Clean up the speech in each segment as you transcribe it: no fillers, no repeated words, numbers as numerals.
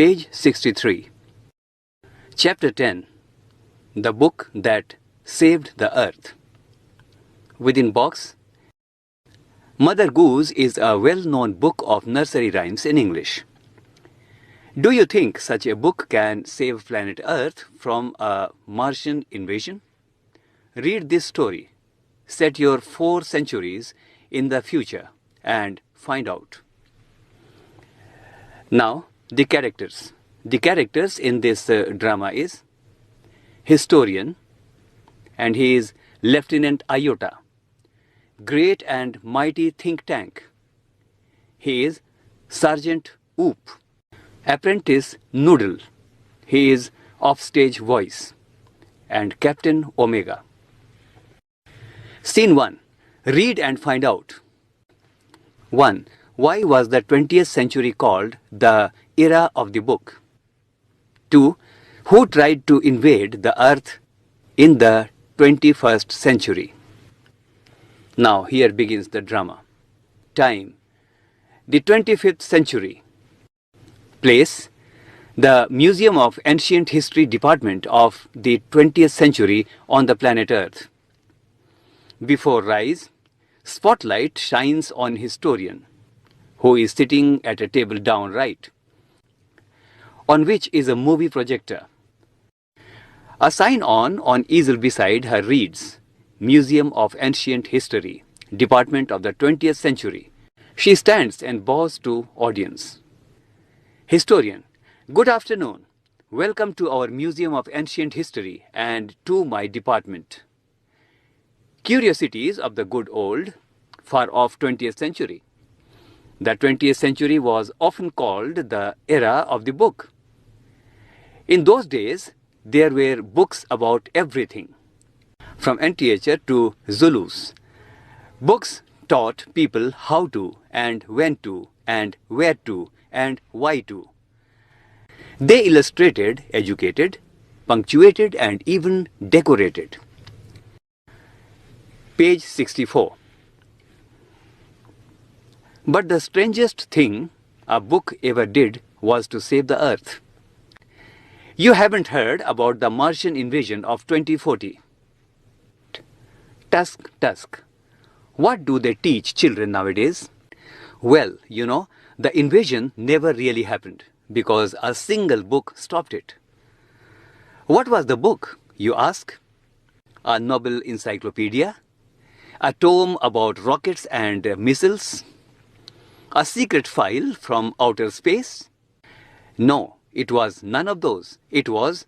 Page 63. Chapter 10. The Book That Saved the Earth. Within box, Mother Goose is a well-known book of nursery rhymes in English. Do you think such a book can save planet Earth from a Martian invasion? Read this story. Set your 4 centuries in the future and find out. Now, the characters. The characters in this drama is historian, and he is Lieutenant Iota. Great and mighty think tank. He is Sergeant Oop. Apprentice Noodle. He is offstage voice. And Captain Omega. Scene 1. Read and find out. 1. Why was the 20th century called the era of the book? 2. Who tried to invade the earth in the 21st century? Now here begins the drama. Time: the 25th century. Place: the Museum of Ancient History Department of the 20th century on the planet Earth. Before rise, spotlight shines on historian, who is sitting at a table down right, on which is a movie projector. A sign on easel beside her reads, Museum of Ancient History, Department of the 20th Century. She stands and bows to audience. Historian: Good afternoon. Welcome to our Museum of Ancient History and to my department. Curiosities of the good old, far-off 20th century. The 20th century was often called the era of the book. In those days, there were books about everything, from NCERT to Zulus. Books taught people how to and when to and where to and why to. They illustrated, educated, punctuated, and even decorated. Page 64. But the strangest thing a book ever did was to save the earth. You haven't heard about the Martian invasion of 2040. Tusk. What do they teach children nowadays? Well, you know, the invasion never really happened because a single book stopped it. What was the book, you ask? A Nobel encyclopedia? A tome about rockets and missiles? A secret file from outer space? No, it was none of those. It was.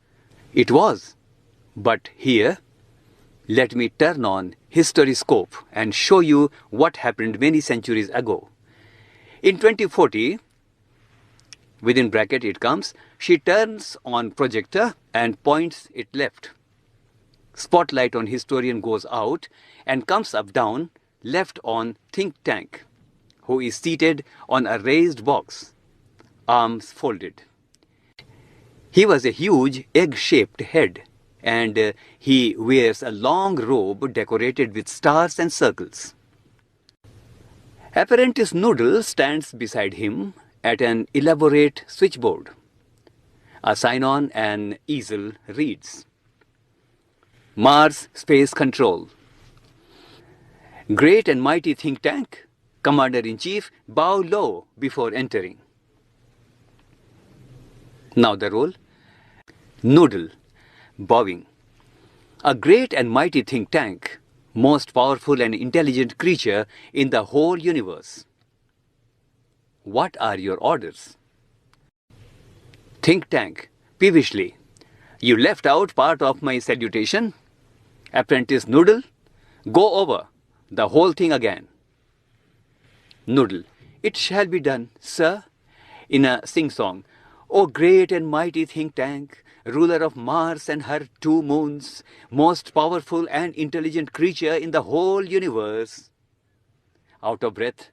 But here, let me turn on Historyscope and show you what happened many centuries ago. In 2040, within bracket it comes, she turns on projector and points it left. Spotlight on historian goes out and comes up down, left on think tank, who is seated on a raised box, arms folded. He was a huge egg-shaped head, and he wears a long robe decorated with stars and circles. Apprentice Noodle stands beside him at an elaborate switchboard. A sign on an easel reads, Mars Space Control. Great and mighty think tank, Commander-in-Chief, bow low before entering. Now the role. Noodle, bowing. A great and mighty think tank, most powerful and intelligent creature in the whole universe. What are your orders? Think tank, peevishly. You left out part of my salutation. Apprentice Noodle, go over the whole thing again. Noodle, it shall be done, sir. In a sing-song. O great and mighty think tank, ruler of Mars and her 2 moons, most powerful and intelligent creature in the whole universe. Out of breath,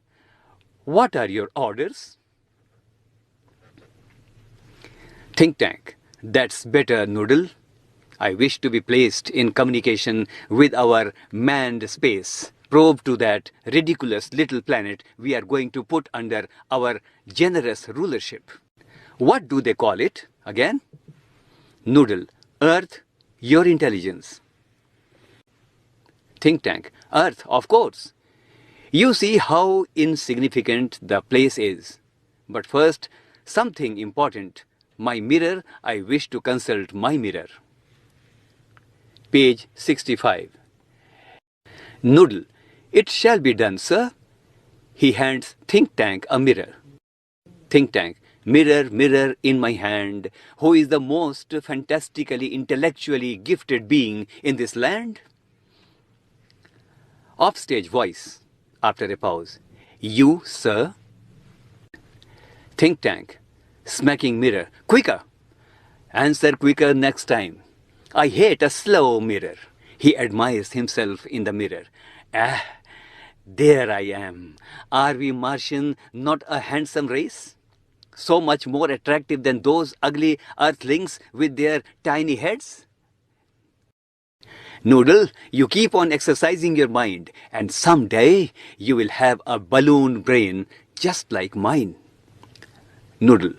what are your orders? Think tank, that's better, Noodle. I wish to be placed in communication with our manned space probe to that ridiculous little planet we are going to put under our generous rulership. What do they call it again? Noodle. Earth, your intelligence. Think tank. Earth, of course. You see how insignificant the place is. But first, something important. My mirror, I wish to consult my mirror. Page 65. Noodle. It shall be done, sir. He hands think tank a mirror. Think tank. Mirror, mirror in my hand, who is the most fantastically intellectually gifted being in this land? Offstage voice, after a pause. You, sir? Think tank. Smacking mirror. Quicker! Answer quicker next time. I hate a slow mirror. He admires himself in the mirror. Ah, there I am. Are we Martian not a handsome race? So much more attractive than those ugly earthlings with their tiny heads? Noodle, you keep on exercising your mind, and someday you will have a balloon brain just like mine. Noodle.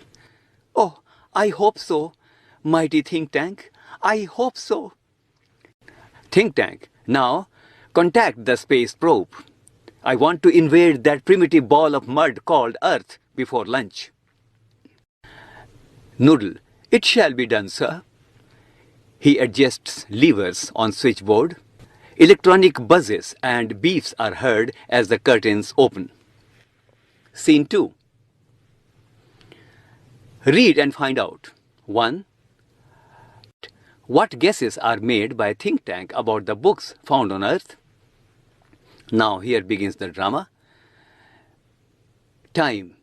Oh, I hope so, mighty think tank. I hope so. Think tank. Now, contact the space probe. I want to invade that primitive ball of mud called Earth before lunch. Noodle. It shall be done, sir. He adjusts levers on switchboard. Electronic buzzes and beeps are heard as the curtains open. Scene 2. Read and find out. 1. What guesses are made by a think tank about the books found on Earth? Now here begins the drama. Time.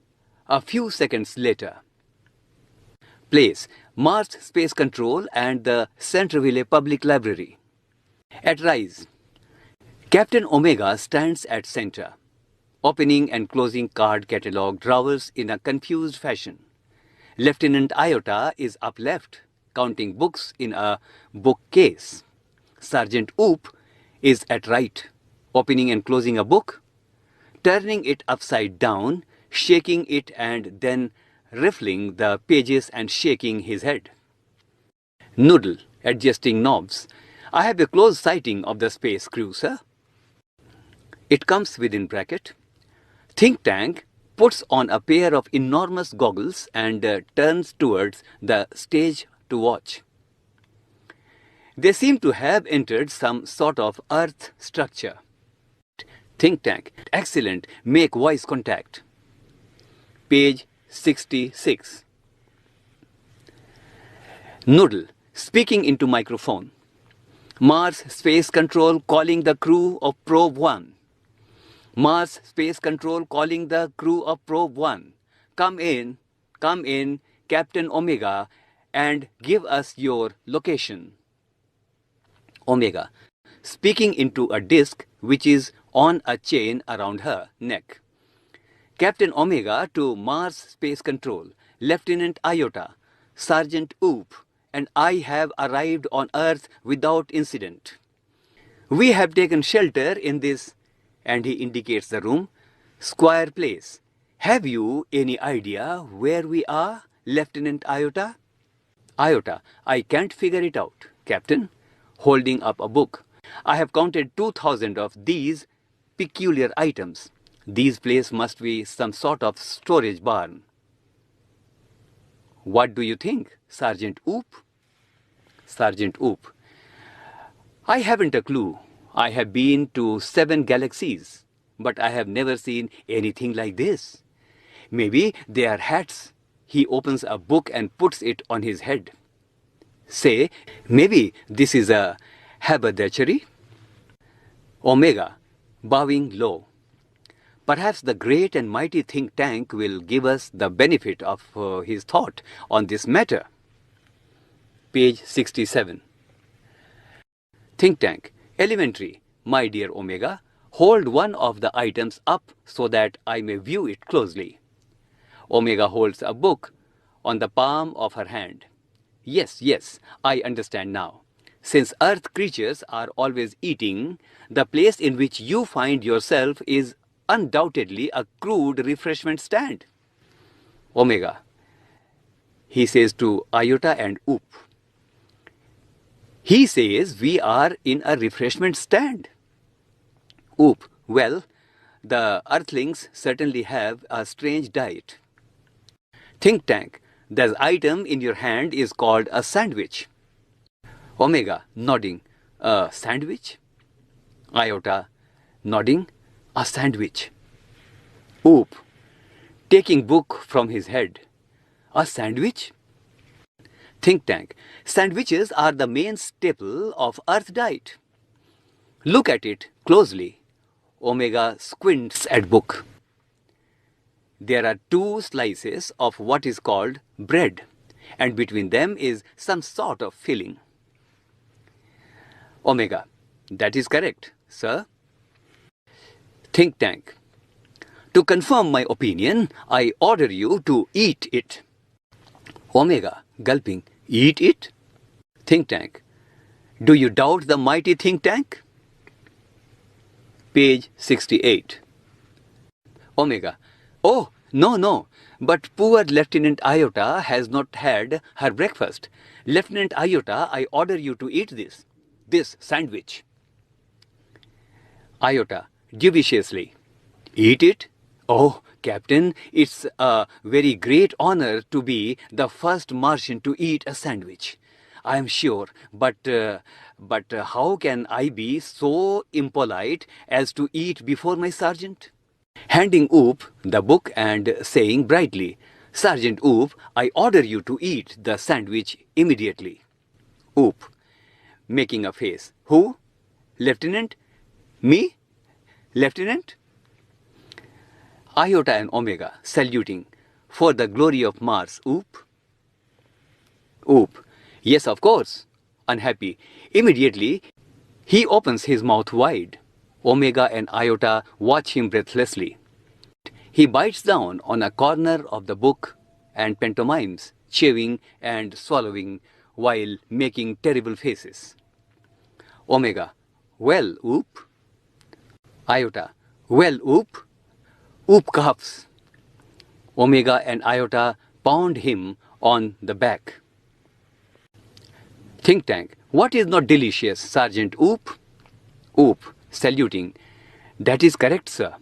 A few seconds later. Place. Mars Space Control and the Centreville Public Library. At rise. Captain Omega stands at center, opening and closing card catalog drawers in a confused fashion. Lieutenant Iota is up left, counting books in a bookcase. Sergeant Oop is at right, opening and closing a book, turning it upside down, shaking it and then riffling the pages and shaking his head. Noodle, adjusting knobs. I have a close sighting of the space crew, sir. It comes within bracket. Think tank puts on a pair of enormous goggles and turns towards the stage to watch. They seem to have entered some sort of earth structure. Think tank. Excellent. Make voice contact. Page 66. Noodle, speaking into microphone. Mars Space Control calling the crew of Probe 1. Mars Space Control calling the crew of Probe 1. Come in, Captain Omega, and give us your location. Omega, speaking into a disc which is on a chain around her neck. Captain Omega to Mars Space Control, Lieutenant Iota, Sergeant Oop, and I have arrived on Earth without incident. We have taken shelter in this, and he indicates the room, Square Place. Have you any idea where we are, Lieutenant Iota? Iota, I can't figure it out, Captain, holding up a book. I have counted 2,000 of these peculiar items. This place must be some sort of storage barn. What do you think, Sergeant Oop? Sergeant Oop. I haven't a clue. I have been to 7 galaxies, but I have never seen anything like this. Maybe they are hats. He opens a book and puts it on his head. Say, maybe this is a haberdashery? Omega, bowing low. Perhaps the great and mighty think tank will give us the benefit of his thought on this matter. Page 67. Think tank. Elementary. My dear Omega, hold one of the items up so that I may view it closely. Omega holds a book on the palm of her hand. Yes, I understand now. Since earth creatures are always eating, the place in which you find yourself is undoubtedly a crude refreshment stand. Omega. he says to iota and oop. He says we are in a refreshment stand. Oop, well, the earthlings certainly have a strange diet. Think tank, the item in your hand is called a sandwich. Omega, nodding, a sandwich? Iota, nodding, a sandwich. Oop, taking book from his head. A sandwich? Think tank, sandwiches are the main staple of Earth diet. Look at it closely. Omega squints at book. There are two slices of what is called bread, and between them is some sort of filling. Omega, that is correct, sir. Think tank, to confirm my opinion, I order you to eat it. Omega, gulping, eat it? Think tank, do you doubt the mighty think tank? Page 68. Omega, oh, no, but poor Lieutenant Iota has not had her breakfast. Lieutenant Iota, I order you to eat this sandwich. Iota, judiciously, eat it? Oh, Captain, it's a very great honor to be the first Martian to eat a sandwich. I am sure, but how can I be so impolite as to eat before my sergeant? Handing Oop the book and saying brightly, Sergeant Oop, I order you to eat the sandwich immediately. Oop, making a face. Who? Lieutenant? Me? Lieutenant? Iota and Omega, saluting. For the glory of Mars, Oop. Oop, yes, of course. Unhappy. Immediately, he opens his mouth wide. Omega and Iota watch him breathlessly. He bites down on a corner of the book and pantomimes, chewing and swallowing while making terrible faces. Omega, well, Oop. Iota, well, Oop. Oop coughs. Omega and Iota pound him on the back. Think tank, what is not delicious, Sergeant Oop? Oop, saluting. That is correct, sir.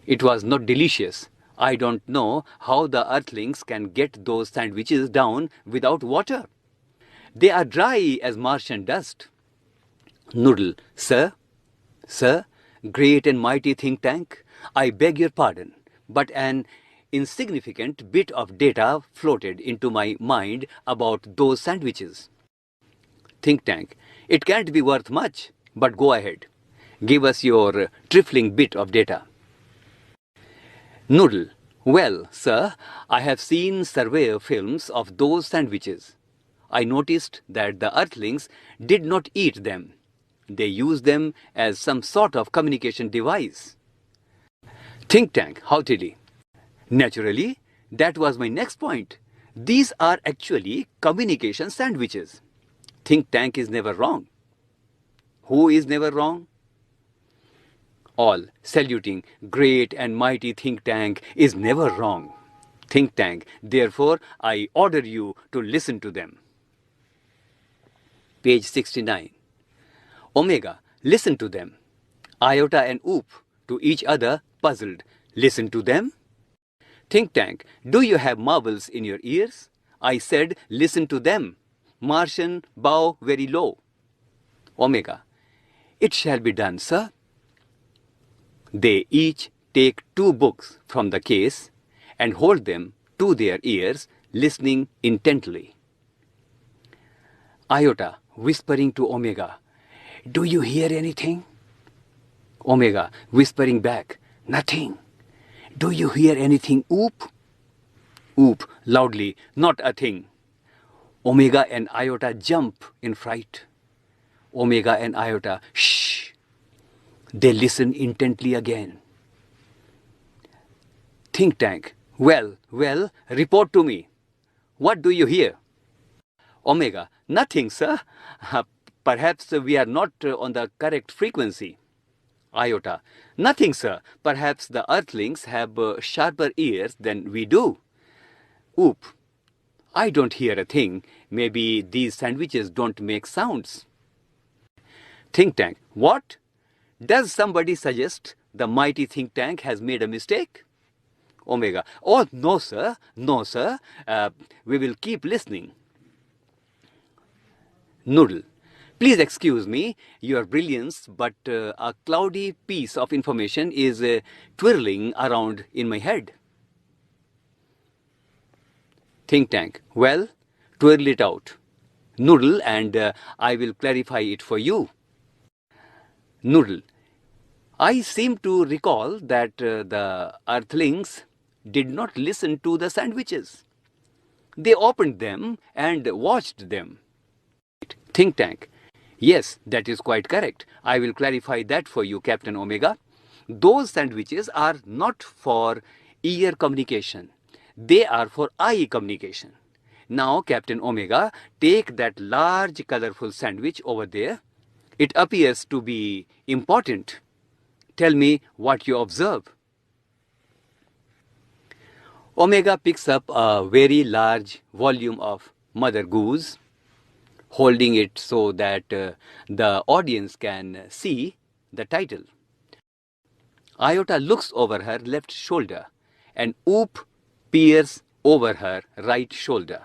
It was not delicious. I don't know how the earthlings can get those sandwiches down without water. They are dry as Martian dust. Noodle, sir, great and mighty think tank, I beg your pardon, but an insignificant bit of data floated into my mind about those sandwiches. Think tank, it can't be worth much, but go ahead. Give us your trifling bit of data. Noodle, well, sir, I have seen survey films of those sandwiches. I noticed that the earthlings did not eat them. They used them as some sort of communication device. Think tank, haughtily. Naturally, that was my next point. These are actually communication sandwiches. Think tank is never wrong. Who is never wrong? All, saluting, great and mighty think tank is never wrong. Think tank, therefore I order you to listen to them. Page 69. Omega, listen to them. Iota and Oop, to each other, puzzled. Listen to them? Think tank, do you have marbles in your ears? I said, listen to them. Martian, bow very low. Omega, it shall be done, sir. They each take two books from the case and hold them to their ears, listening intently. Iota, whispering to Omega, do you hear anything? Omega, whispering back, nothing. Do you hear anything, Oop? Oop, loudly, not a thing. Omega and Iota jump in fright. Omega and Iota, shh. They listen intently again. Think tank, well, report to me. What do you hear? Omega, nothing, sir. Perhaps we are not on the correct frequency. Iota, nothing, sir. Perhaps the earthlings have sharper ears than we do. Oop, I don't hear a thing. Maybe these sandwiches don't make sounds. Think tank. What? Does somebody suggest the mighty think tank has made a mistake? Omega. Oh, no, sir. No, sir. We will keep listening. Noodle. Please excuse me, your brilliance, but a cloudy piece of information is twirling around in my head. Think tank. Well, twirl it out. Noodle, and I will clarify it for you. Noodle. I seem to recall that the earthlings did not listen to the sandwiches. They opened them and watched them. Think tank. Yes, that is quite correct. I will clarify that for you, Captain Omega. Those sandwiches are not for ear communication. They are for eye communication. Now, Captain Omega, take that large colorful sandwich over there. It appears to be important. Tell me what you observe. Omega picks up a very large volume of Mother Goose, holding it so that the audience can see the title. Iota looks over her left shoulder and Oop peers over her right shoulder.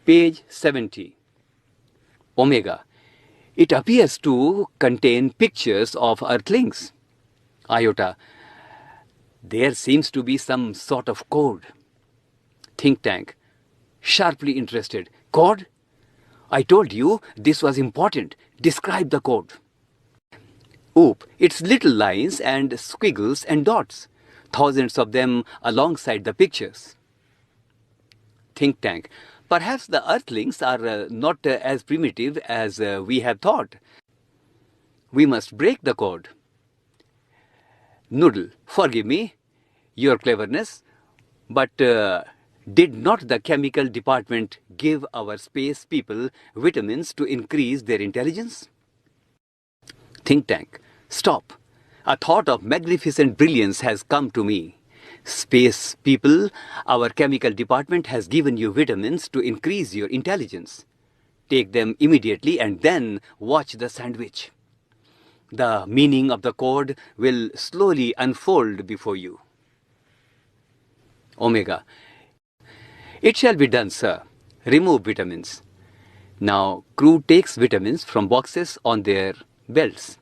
Page 70. Omega. It appears to contain pictures of earthlings. Iota. There seems to be some sort of code. Think tank. Sharply interested. Code? I told you this was important. Describe the code. Oop. It's little lines and squiggles and dots. Thousands of them alongside the pictures. Think tank. Perhaps the earthlings are not as primitive as we have thought. We must break the code. Noodle. Forgive me, your cleverness, but did not the chemical department give our space people vitamins to increase their intelligence? Think tank. Stop. A thought of magnificent brilliance has come to me. Space people, our chemical department has given you vitamins to increase your intelligence. Take them immediately and then watch the sandwich. The meaning of the code will slowly unfold before you. Omega. It shall be done, sir. Remove vitamins. Now, crew takes vitamins from boxes on their belts.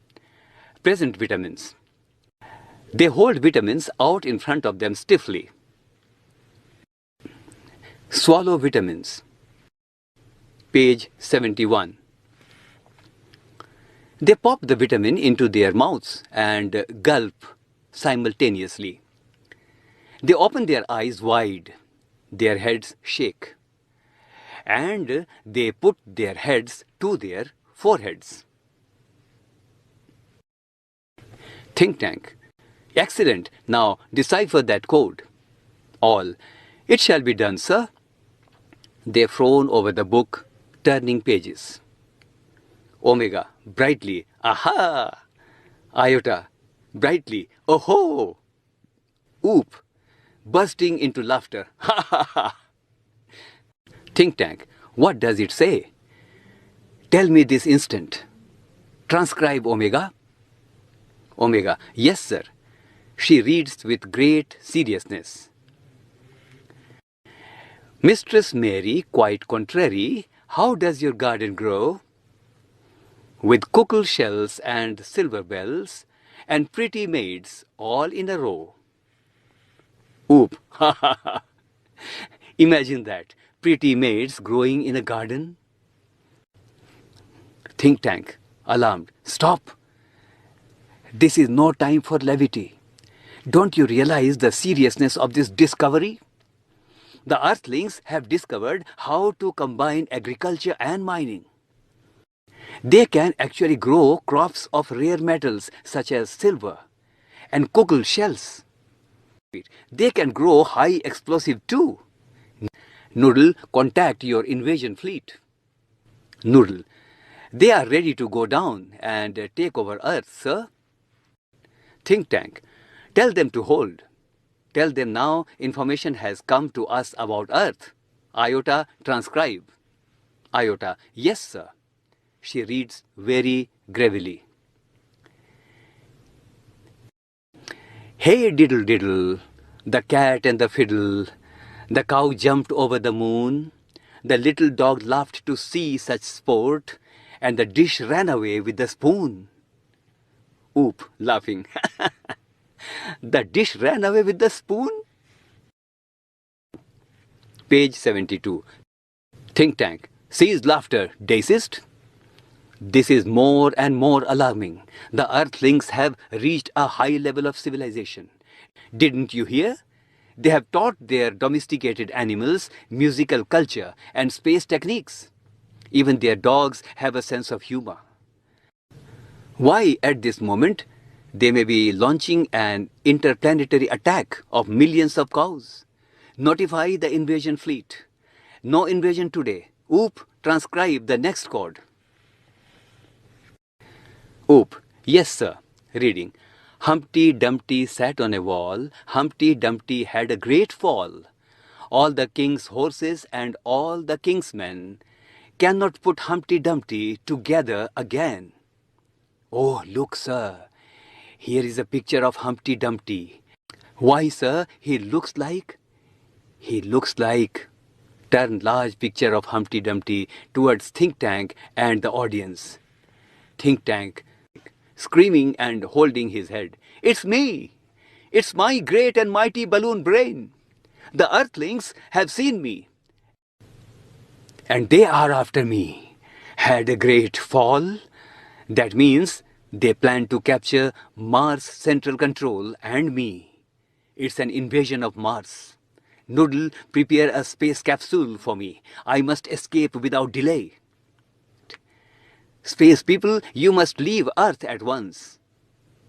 Present vitamins. They hold vitamins out in front of them stiffly. Swallow vitamins. Page 71. They pop the vitamin into their mouths and gulp simultaneously. They open their eyes wide. Their heads shake. And they put their heads to their foreheads. Think tank. Excellent. Now decipher that code. All. It shall be done, sir. They frown over the book, turning pages. Omega. Brightly. Aha! Iota. Brightly. Oh-ho! Oop. Bursting into laughter. Ha ha ha! Think tank. What does it say? Tell me this instant. Transcribe, Omega. Omega. Yes, sir. She reads with great seriousness. Mistress Mary, quite contrary, how does your garden grow? With cockle shells and silver bells, and pretty maids all in a row. Oop! Ha ha ha! Imagine that. Pretty maids growing in a garden. Think tank. Alarmed. Stop! This is no time for levity. Don't you realize the seriousness of this discovery? The earthlings have discovered how to combine agriculture and mining. They can actually grow crops of rare metals such as silver and cockle shells. They can grow high explosive too. Noodle, contact your invasion fleet. Noodle, they are ready to go down and take over Earth, sir. Think tank, tell them to hold. Tell them now information has come to us about Earth. Iota, transcribe. Iota, yes, sir. She reads very gravely. Hey diddle diddle, the cat and the fiddle, the cow jumped over the moon, the little dog laughed to see such sport, and the dish ran away with the spoon. Oop, laughing. The dish ran away with the spoon? Page 72. Think tank. Cease laughter, desist. This is more and more alarming. The Earthlings have reached a high level of civilization. Didn't you hear? They have taught their domesticated animals musical culture and space techniques. Even their dogs have a sense of humor. Why, at this moment, they may be launching an interplanetary attack of millions of cows. Notify the invasion fleet. No invasion today. Oop, transcribe the next code. Oop, yes sir. Reading. Humpty Dumpty sat on a wall. Humpty Dumpty had a great fall. All the king's horses and all the king's men cannot put Humpty Dumpty together again. Oh, look, sir. Here is a picture of Humpty Dumpty. Why, sir, he looks like... Turn large picture of Humpty Dumpty towards think tank and the audience. Think tank, screaming and holding his head. It's me! It's my great and mighty balloon brain! The Earthlings have seen me, and they are after me. Had a great fall? That means they plan to capture Mars Central Control and me. It's an invasion of Mars. Noodle, prepare a space capsule for me. I must escape without delay. Space people, you must leave Earth at once.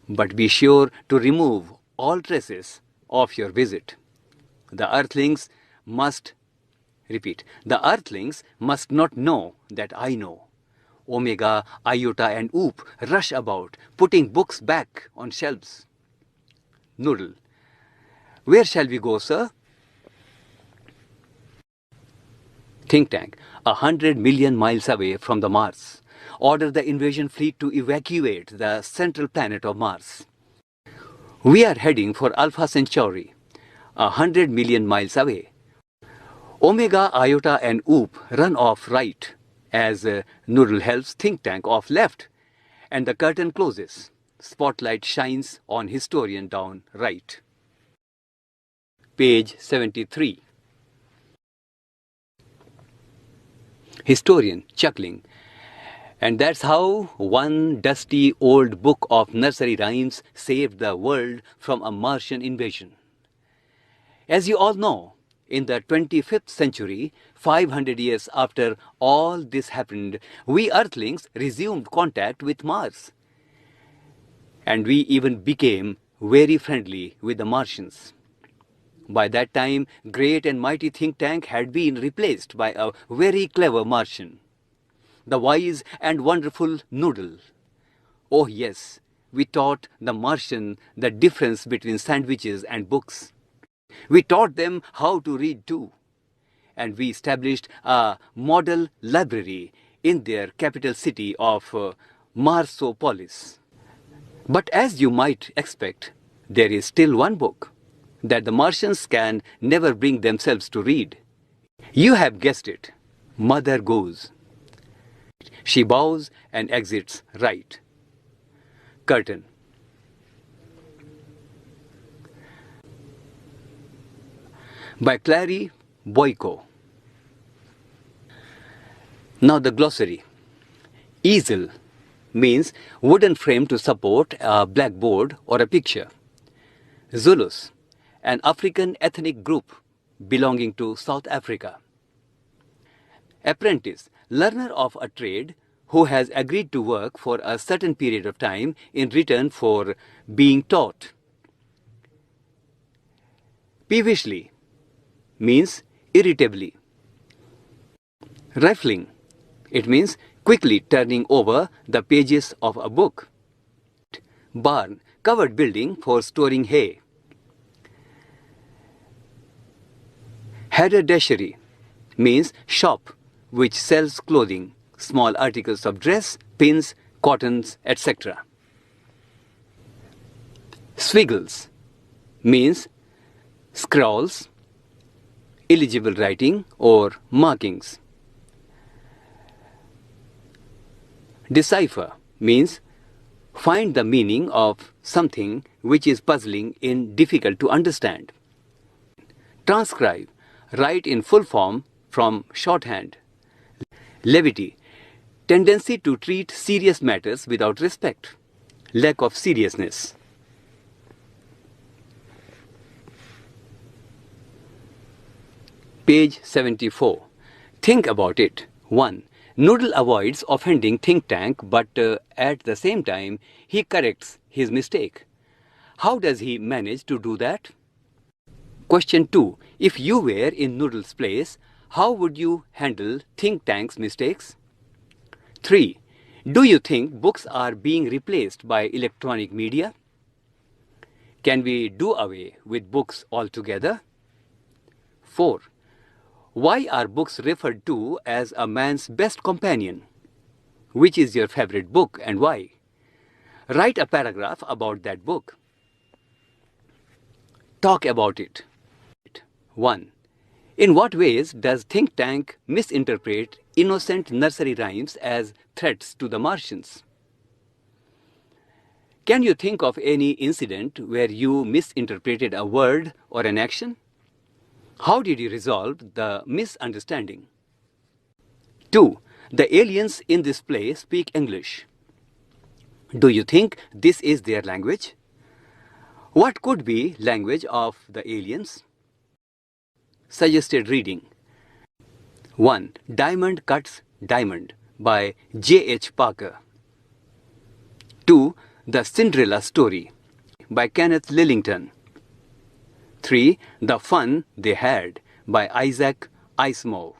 But be sure to remove all traces of your visit. The Earthlings must not know that I know. Omega, Iota and Oop rush about, putting books back on shelves. Noodle, where shall we go, sir? Think tank, 100 million miles away from the Mars. Order the invasion fleet to evacuate the central planet of Mars. We are heading for Alpha Centauri, 100 million miles away. Omega, Iota and Oop run off right as Noodle helps think tank off left, and the curtain closes. Spotlight shines on historian down right. Page 73. Historian, chuckling. And that's how one dusty old book of nursery rhymes saved the world from a Martian invasion. As you all know, in the 25th century, 500 years after all this happened, we Earthlings resumed contact with Mars. And we even became very friendly with the Martians. By that time, great and mighty think tank had been replaced by a very clever Martian, the wise and wonderful Noodle. Oh yes, we taught the Martian the difference between sandwiches and books. We taught them how to read too. And we established a model library in their capital city of Marsopolis. But as you might expect, there is still one book that the Martians can never bring themselves to read. You have guessed it. Mother goes. She bows and exits right. Curtain. By Claire Boiko. Now the glossary. Easel means wooden frame to support a blackboard or a picture. Zulus, an African ethnic group belonging to South Africa. Apprentice, learner of a trade who has agreed to work for a certain period of time in return for being taught. Peevishly means irritably. Rifling, it means quickly turning over the pages of a book. Barn, covered building for storing hay. Haberdashery, means shop which sells clothing, small articles of dress, pins, cottons, etc. Squiggles means scrawls, illegible writing or markings. Decipher means find the meaning of something which is puzzling and difficult to understand. Transcribe, write in full form from shorthand. Levity, tendency to treat serious matters without respect. Lack of seriousness. Page 74. Think about it. 1. Noodle avoids offending think tank, but at the same time, he corrects his mistake. How does he manage to do that? Question 2. If you were in Noodle's place, how would you handle think tank's mistakes? 3. Do you think books are being replaced by electronic media? Can we do away with books altogether? 4. Why are books referred to as a man's best companion? Which is your favorite book and why? Write a paragraph about that book. Talk about it. 1. In what ways does think tank misinterpret innocent nursery rhymes as threats to the Martians? Can you think of any incident where you misinterpreted a word or an action? How did you resolve the misunderstanding? 2. The aliens in this play speak English. Do you think this is their language? What could be language of the aliens? Suggested reading. 1. Diamond Cuts Diamond by J.H. Parker. 2. The Cinderella Story by Kenneth Lillington. 3. The Fun They Had by Isaac Asimov.